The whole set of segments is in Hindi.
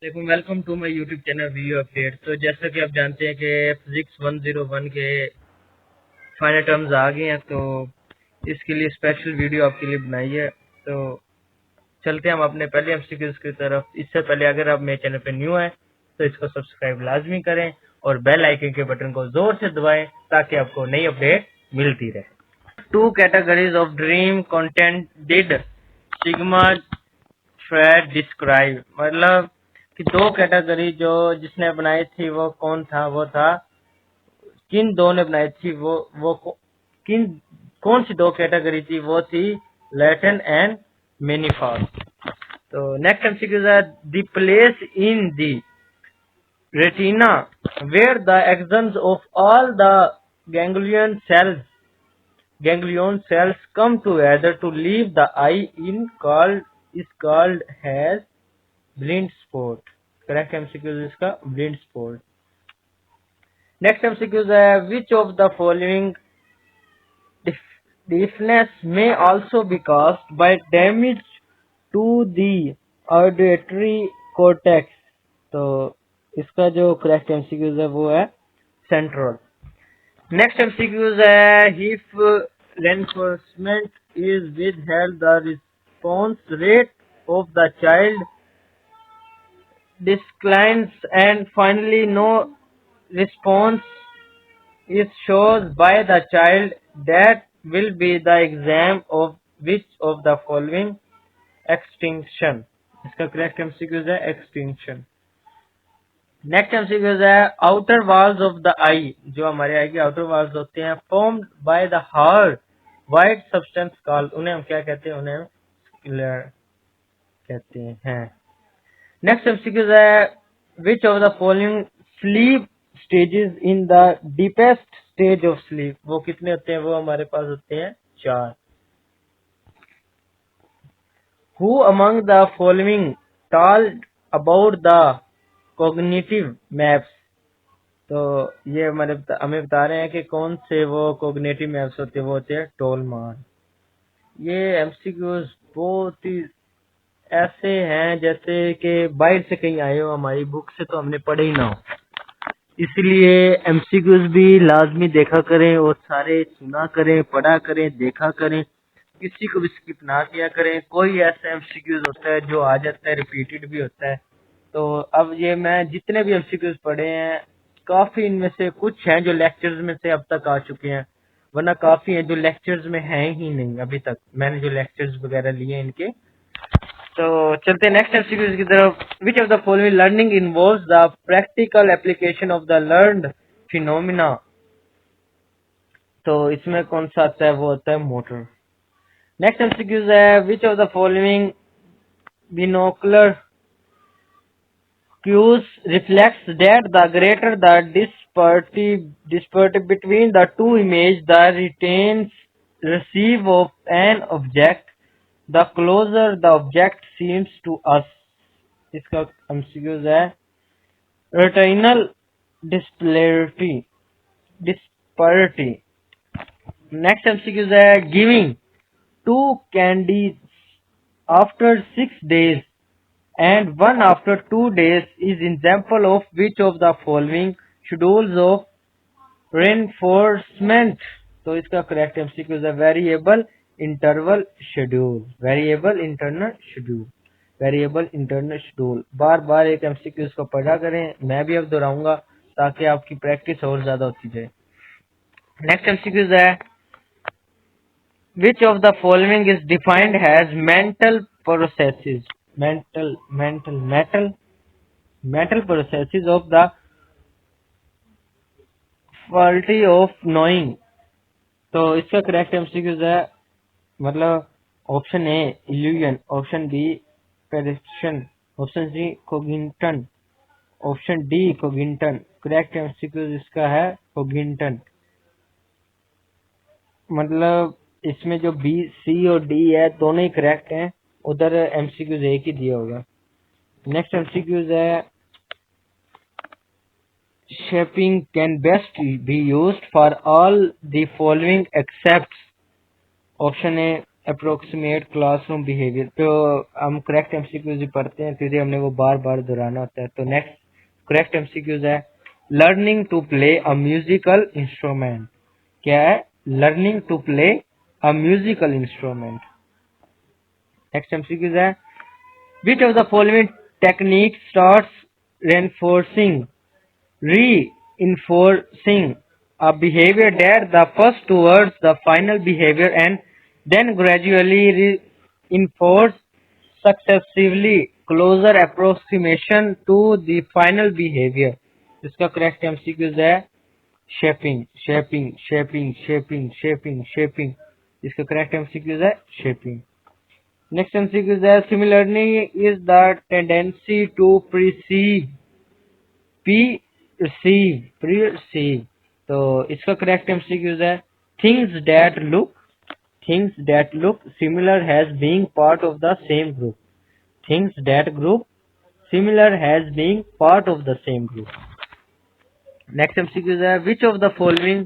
देखो, welcome to my YouTube channel video update. तो जैसा कि आप जानते हैं कि फिजिक्स 101 के फाइनल टर्म्स आ गए हैं, तो इसके लिए स्पेशल वीडियो आपके लिए बनाई है। तो चलते हैं हम अपने पहले एमसीक्यूज की तरफ। इससे पहले अगर आप मेरे चैनल पे न्यू हैं तो इसको सब्सक्राइब लाजमी करें और बेल आइकन के बटन को जोर से दबाएं ताकि आपको नई अपडेट मिलती रहे। Two categories of dream content did Sigmund Freud describe, मतलब कि दो कैटेगरी जो जिसने बनाई थी वो कौन था, वो था किन दो ने बनाई थी, किन कौन सी दो कैटेगरी थी, वो थी लैटिन एंड मेनिफास्ट। तो नेक्स्ट एमसीक्यू है the place in the retina where the axons of all the ganglion cells ganglion cells come together to leave the eye in called is called as blind spot। Correct MCQ इसका blind spot। नेक्स्ट एमसीक्यू है which of the following deafness may also be caused by damage to the auditory cortex। तो इसका जो करेक्ट एमसीक्यूज है वो है सेंट्रल। नेक्स्ट एमसीक्यूज है if reinforcement is withheld the response rate of the child declines, and finally no response is shown by the child, that will be the exam of which of the following extinction। इसका करेक्ट एमसीक्यूज है एक्सटिंक्शन। नेक्स्ट एमसीक्यूज है आउटर वॉल्स ऑफ द आई, जो हमारे आई के आउटर वॉल्स होते हैं, formed by the hard white substance called, उन्हें हम क्या कहते हैं, उन्हें स्क्लेरा कहते हैं। नेक्स्ट एमसीक्यूज है which of the following sleep stages in the deepest stage of sleep, वो कितने होते हैं, वो हमारे पास होते हैं 4। Who among the following told about the cognitive maps, तो ये हमें बता रहे हैं कि कौन से वो कॉग्निटिव मैप्स होते हैं, वो होते हैं टोलमान। ये एमसीक्यूज बहुत ही ऐसे हैं जैसे कि बाहर से कहीं आए हो, हमारी बुक से तो हमने पढ़े ही ना हो, इसलिए एमसीक्यूज भी लाजमी देखा करें और सारे सुना करें, पढ़ा करें, देखा करें, किसी को भी स्किप ना किया करें। कोई ऐसा एमसीक्यूज होता है जो आ जाता है, रिपीटेड भी होता है। तो अब ये मैं जितने भी एमसीक्यूज पढ़े हैं, काफी इनमें से कुछ हैं जो लेक्चर्स में से अब तक आ चुके हैं, वरना काफी हैं जो लेक्चर्स में हैं ही नहीं अभी तक, मैंने जो लेक्चर्स वगैरह लिए इनके। तो चलते हैं नेक्स्ट एमसीक्यूज की तरफ। विच of the following learning involves the practical application of the learned phenomena, तो इसमें कौन सा आता है, वो होता है मोटर। नेक्स्ट एमसीक्यूज है which of the following binocular cues reflects that the greater the disparity between the two images the retains receive of an object, the closer the object seems to us। इसका एमसीक्यूज है retinal disparity। नेक्स्ट एमसीक्यूज है giving two candies after 6 days and one after 2 days is example of which of the following schedules of reinforcement। तो इसका करेक्ट एमसीक्यूज है variable interval schedule, variable internal schedule, variable internal schedule. बार बार एक एमसीक्यूज को पढ़ा करें, मैं भी अब दोहराऊंगा ताकि आपकी प्रैक्टिस और ज्यादा होती जाए। नेक्स्ट एमसीक्यूज है which of the following is defined as mental processes, mental processes of the faculty of knowing। तो इसका करेक्ट एमसीक्यूज है, मतलब option A illusion, option B perception, option C cognition, option D cognition. Correct MCQs इसका है कोगिंटन। मतलब इसमें जो बी सी और डी है दोनों ही करेक्ट हैं, उधर एमसीक्यूज एक ही दिया होगा। नेक्स्ट एमसीक्यूज है shaping can best be used for all the following except option A approximate classroom behaviour. तो हम करेक्ट एमसीक्यूज पढ़ते हैं, फिर हमने वो बार बार दोहराना होता है। तो नेक्स्ट करेक्ट एमसीक्यूज है learning to play a musical instrument. क्या है? Learning to play a musical instrument. Next MCQs है which of the following technique starts reinforcing reinforcing a behavior that the first towards the final behavior and then gradually reinforce successively closer approximation to the final behavior। इसका करेक्ट एमसीक्यूज है shaping shaping shaping shaping shaping shaping. इसका करेक्ट एमसीक्यूज है shaping. Next MCQ is that similarly is the tendency to perceive। तो इसका करेक्ट MCQ है things that look similar has being part of the same group। Things that group similar has being part of the same group। Next MCQ है which of the following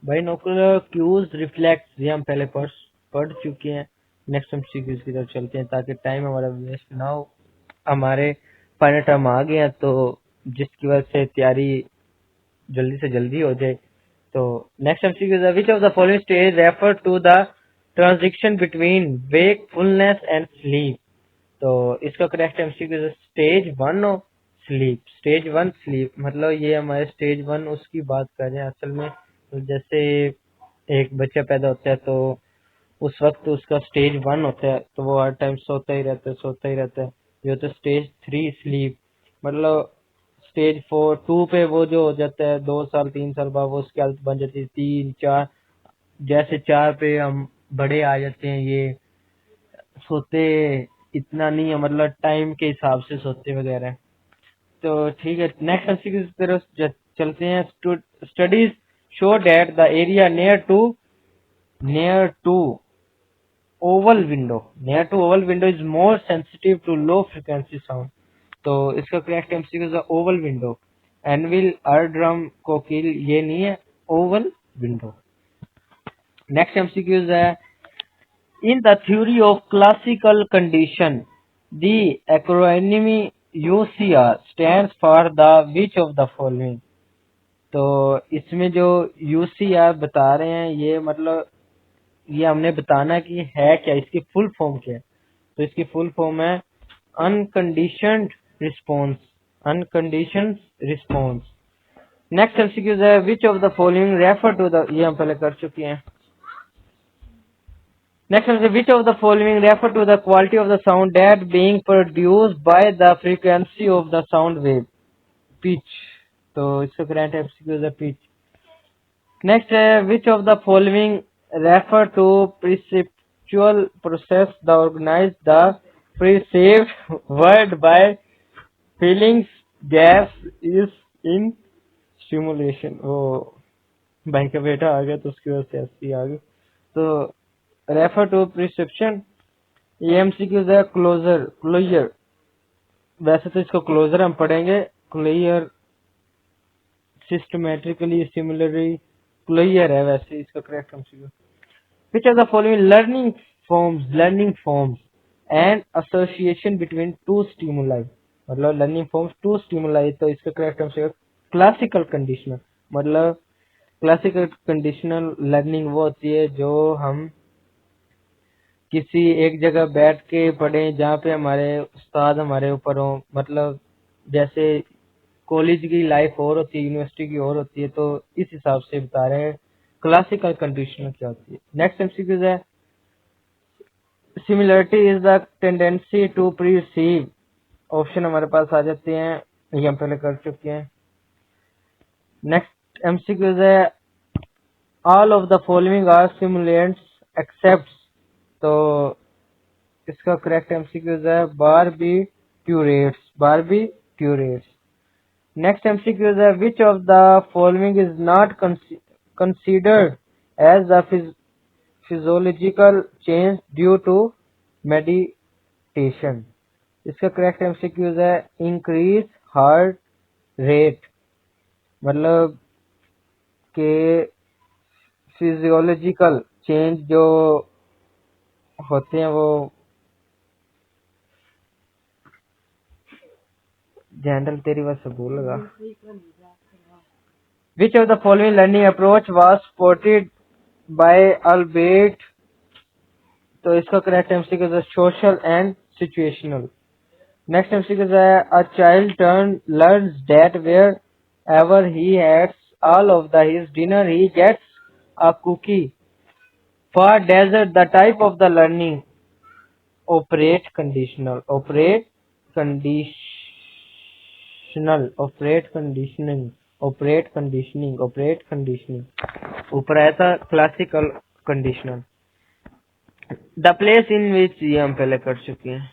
binocular cues reflect. ये हम पहले पढ़ चुके हैं। नेक्स्ट हम सीक्वेंस की तरफ चलते हैं ताकि टाइम हमारा वेस्ट ना हो। हमारे फाइनल टर्म आ गए हैं तो जिसकी वजह से तैयारी जल्दी से जल्दी हो जाए। तो नेक्स्ट हम sequence which of the following stage refer to the transition between wakefulness and sleep. तो इसका करेक्ट एमसीक्यू स्टेज 1 हो स्लीप। स्टेज 1 स्लीप मतलब ये हमारे स्टेज 1 उसकी बात कर रहे हैं असल में। तो जैसे एक बच्चा पैदा होता है तो उस वक्त उसका स्टेज 1 होता है, तो वो हर टाइम सोता ही रहता है। ये होता है स्टेज 3 स्लीप। मतलब स्टेज 2 पे वो जो हो जाता है 2 साल 3 साल बाद वो उसकी हालत बन जाती है 3 4। जैसे 4 पे हम बड़े आ जाते हैं, ये सोते इतना नहीं है, मतलब टाइम के हिसाब से सोते वगैरह। तो ठीक है नेक्स्ट एमसीक्यू की तरफ चलते हैं। Studies show that the area near to oval window is more sensitive to low frequency sound. तो इसका करेक्ट एमसीक्यू है oval window. Anvil eardrum cochlea ये नहीं है, ओवल विंडो। नेक्स्ट एमसीक्यूज है in the theory of classical condition the acronym UCR stands for the which of the following। तो इसमें जो UCR बता रहे हैं ये मतलब ये हमने बताना कि है क्या, इसकी फुल फॉर्म क्या है। तो इसकी फुल फॉर्म है unconditioned response. Unconditioned response. Next MCQs है which of the following refer to the, ये हम पहले कर चुके हैं। Next one is which of the following refer to the quality of the sound that being produced by the frequency of the sound wave pitch। तो इसका करेक्ट एमसीक्यू है pitch। नेक्स्ट है which of the following refer to perceptual process the organize the perceived word by feelings gas is in stimulation। वो भाई का बेटा आ गया तो उसकी वजह से ऐसी आ गई। तो रेफर टू प्रिस्क्रिप्शन ये एमसीक्यूज है क्लोजर। वैसे तो इसको क्लोजर हम पढ़ेंगे क्लियर सिस्टमेटिकली सिमिलरली क्लियर है वैसे इसका correct MCQ. Which are the following learning forms and association between two stimuli. मतलब लर्निंग फॉर्म्स टू स्टिमुलाई। तो इसका करेक्ट एमसीक्यू क्लासिकल कंडीशनल। मतलब क्लासिकल कंडीशनल लर्निंग वो होती है जो हम किसी एक जगह बैठ के पढ़े जहाँ पे हमारे उस्ताद हमारे ऊपर हो। मतलब जैसे कॉलेज की लाइफ और होती है, यूनिवर्सिटी की और होती है, तो इस हिसाब से बता रहे हैं क्लासिकल कंडीशनल क्या होती है। नेक्स्ट एमसीक्यू है similarity is the tendency to perceive. Option हमारे पास आ जाते हैं, ये हम पहले कर चुके हैं। नेक्स्ट एमसीक्यू है all of the following are stimulants except. तो इसका करेक्ट एमसीक्यू है बारबीट्यूरेट्स। नेक्स्ट एमसीक्यू है which of the following is not considered as the physiological change due to meditation. इसका करेक्ट एमसीक्यू है इंक्रीज हार्ट रेट। मतलब के फिजियोलॉजिकल चेंज जो होते हैं वो जनरल तेरी बात से बोलेगा। Which of the following learning approach was supported by Albert? तो इसका करेक्ट एमसीक्यू है social and situational. Next MCQ है a child turn learns that wherever he heads all of the his dinner he gets a cookie. For dessert the type of the learning operate conditional operate conditional operate conditioning operate conditioning operate conditioning ऊपर आया था classical conditional. The place in which ये हम पहले कर चुके हैं।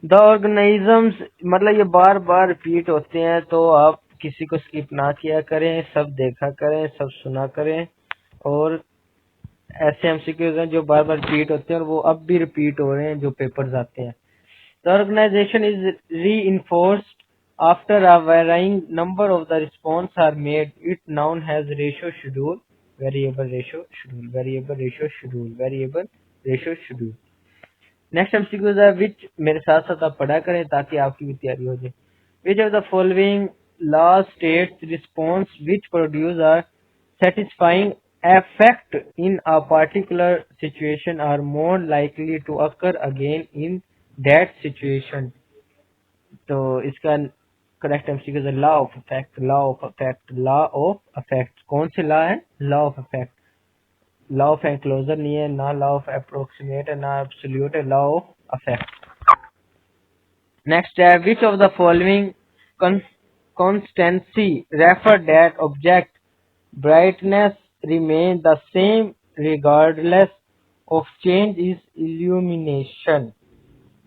द ऑर्गेनिजम्स मतलब ये बार बार रिपीट होते हैं तो आप किसी को स्किप ना किया करें, सब देखा करें, सब सुना करें। और ऐसे एमसीक्यूज हैं जो बार बार रिपीट होते हैं और वो अब भी रिपीट हो रहे हैं जो पेपर्स आते हैं। The organisation is reinforced after a varying number of the response are made. It noun has ratio schedule, variable ratio schedule, variable ratio schedule, variable ratio schedule. Next MCQs है विच मेरे साथ साथ आप पढ़ा करें ताकि आपकी भी तैयारी हो जाए। Which of the following law states response which produce are satisfying effect in a particular situation are more likely to occur again in that situation. तो इसका करेक्ट एमसीक्यू है law of effect, law of effect, law of effect. कौन से लॉ है? Law of effect. Law of enclosure नहीं है, ना लॉ ऑफ अप्रोक्सीमेट है, ना एब्सोल्यूट है, लॉ ऑफ इफेक्ट। नेक्स्ट है which of the following constancy refer that object brightness remain the same regardless of change is illumination.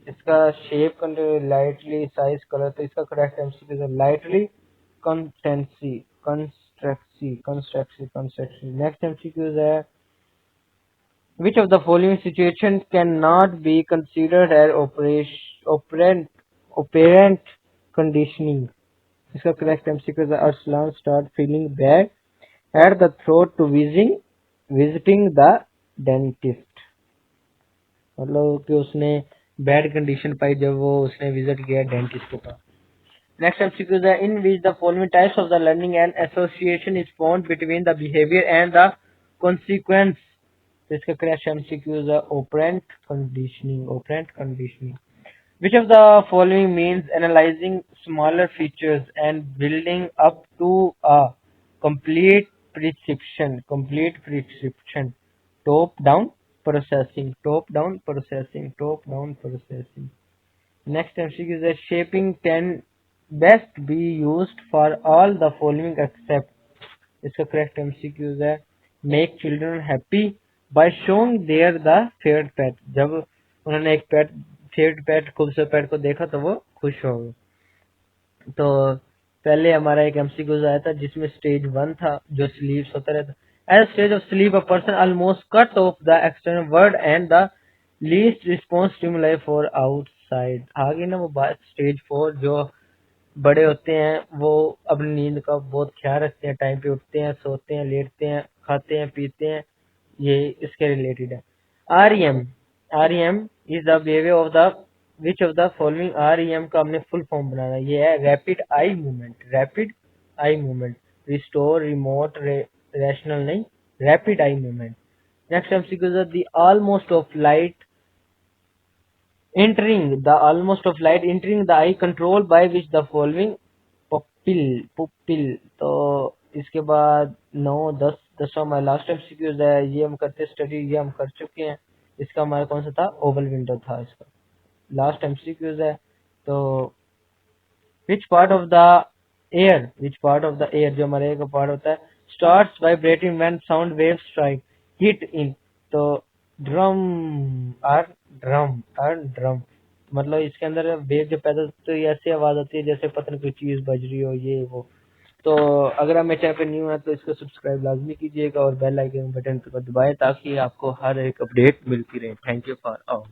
इसका शेप लाइटली साइज कलर तो इसका करेक्ट एमसीक्यू है लाइटली कंस्टेंसी कंस्ट्रक्सी कंस्ट्रक्सी कंस्ट्रक्सी। नेक्स्ट एमसीक्यू है which of the following situations cannot be considered as operant conditioning. इसका करेक्ट एमसीक्यू है Arsalan start feeling bad at the throat to visiting the dentist। मतलब कि उसने बैड कंडीशन पाई जब वो उसने विजिट किया डेंटिस्ट के पास। नेक्स्ट एमसीक्यू है in which the following types of the learning and association is found between the behaviour and the consequence. तो इसका करेक्ट एमसीक्यू है operant conditioning, operant conditioning. Which of the following means analyzing smaller features and building up to a complete prescription? Complete prescription. Top down processing, top down processing, top down processing. Next MCQ is shaping can best be used for all the following except. इसका correct MCQ है make children happy by showing their the favorite pet. जब उन्होंने एक फेवरेट पेट खूबसूरत पेट को देखा तो वो खुश हो गए। तो पहले हमारा एक एमसीक्यू आया था जिसमें स्टेज 1 था जो स्लीव्स होता रहता। As stage of sleep a person almost cut off the external world and the least response stimuli for outside. आगे ना वो बात स्टेज 4 जो बड़े होते हैं वो अपनी नींद का बहुत ख्याल रखते हैं, टाइम पे उठते हैं, सोते हैं, लेटते हैं, खाते हैं, पीते हैं, ये इसके रिलेटेड है। REM is the behaviour of the which of the following REM का हमने फुल फॉर्म बनाना है। ये है rapid eye movement, rapid eye movement, restore, remote, rational नहीं, rapid eye movement. Next MCQ is the almost of light almost of light entering the eye control by which the following pupil। तो इसके बाद 9 10 10 हमारा लास्ट एमसीक्यूज है, ये हम करते स्टडी, ये हम कर चुके हैं। इसका हमारा कौन सा था? ओवल विंडो था इसका लास्ट एमसीक्यूज है। तो which part of the air जो हमारे एयर का पार्ट होता है starts vibrating when sound waves strike hit in। तो ड्रम मतलब इसके अंदर वेव जो पैदा होती है ऐसी आवाज आती है जैसे पता नहीं कोई चीज बज रही हो, ये वो। तो अगर आप मेरे चैनल पे न्यू है तो इसको सब्सक्राइब लाजमी कीजिएगा और बेल आइकन बटन को दबाएं ताकि आपको हर एक अपडेट मिलती रहे। Thank you for all.